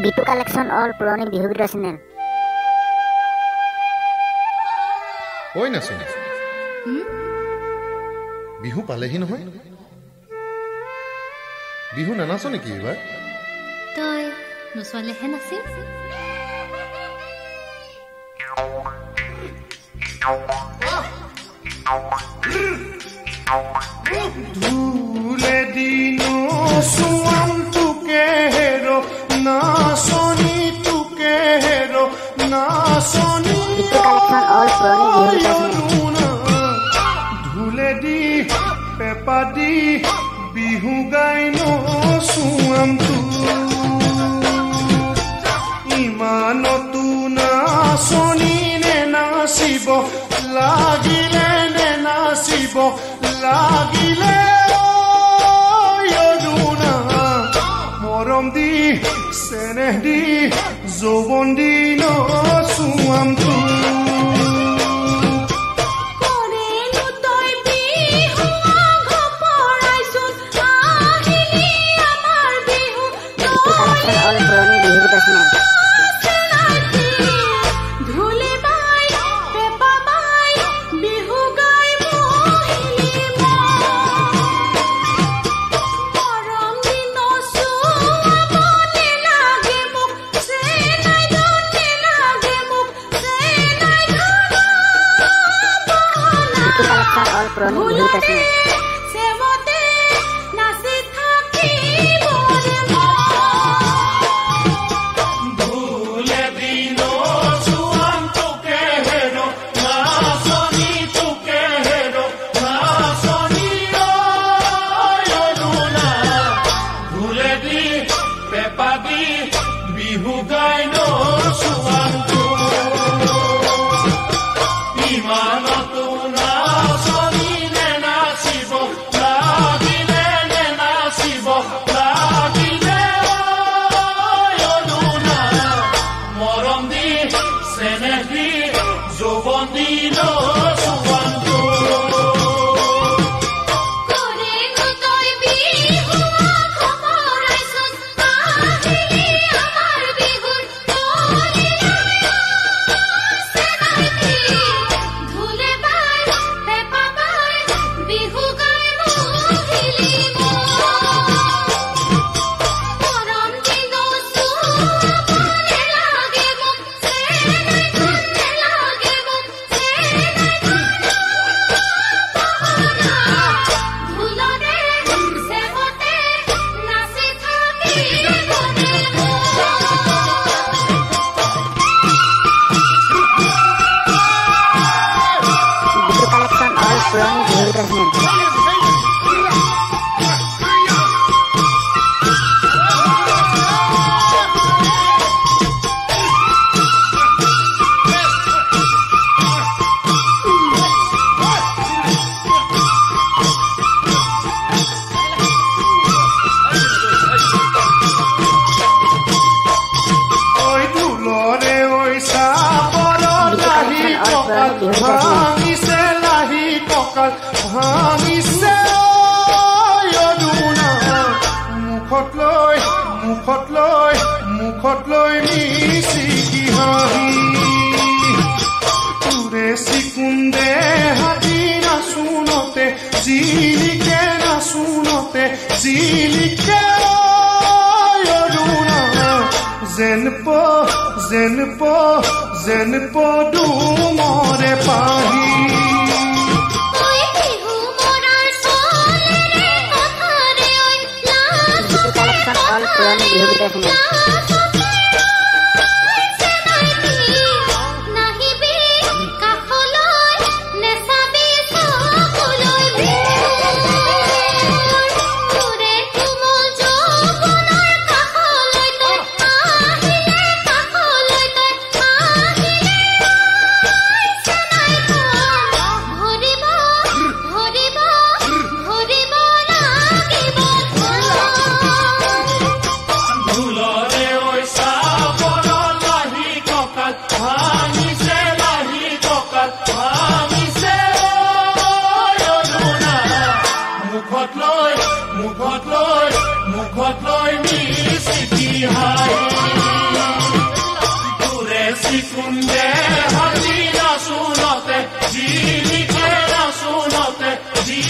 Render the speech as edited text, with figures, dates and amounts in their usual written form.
Bitu collection all পুৰণি বিহু গীতৰ channel. ঐ নাচনী, বিহু পালেহি নহয়। বিহু নানাচ নেকি এইবাৰ? তই নচলেহে নাচিম। ধুলে দিনো সুয়াম তুকে হেৰো নাচনি তুকে হেৰো নাচনি বিটু কালেকশ্যন অল পুৰণি বিহু গীতৰ চেনেল। ধুলে দি পেপা দি বিহু গাই নচুয়াম তু ইমানতো নাচনি নে নাচিব লাগিলে নে নাচিব লাগিলে মৰম দি চেনেহ দি যৌৱন দি নচুয়াম তু বিহু গাই নচুয়াম তু ইমানতো নাচনি নে নাচিব লাগিলে নে নাচিব লাগিলে মৰম দি চেনেহ দি যৌৱন দি নচুয়াম তু পুৰণি বিহু গীতৰ চেনেল। ভাঙিছে মুখত লৈ মিচিকি হাঁহি তোৰে চিকুন্দে হাতি নাচোনতে জিলিকে নাচোনতে জিলিকে যেন পদুমৰে পাহি পুৰণি বিহু গীতৰ চেনেল। মুখত লৈ মিচিকি হাঁহি চিকুন্দে হাজি ৰচুলতে যি লিখে ৰচুলতে যি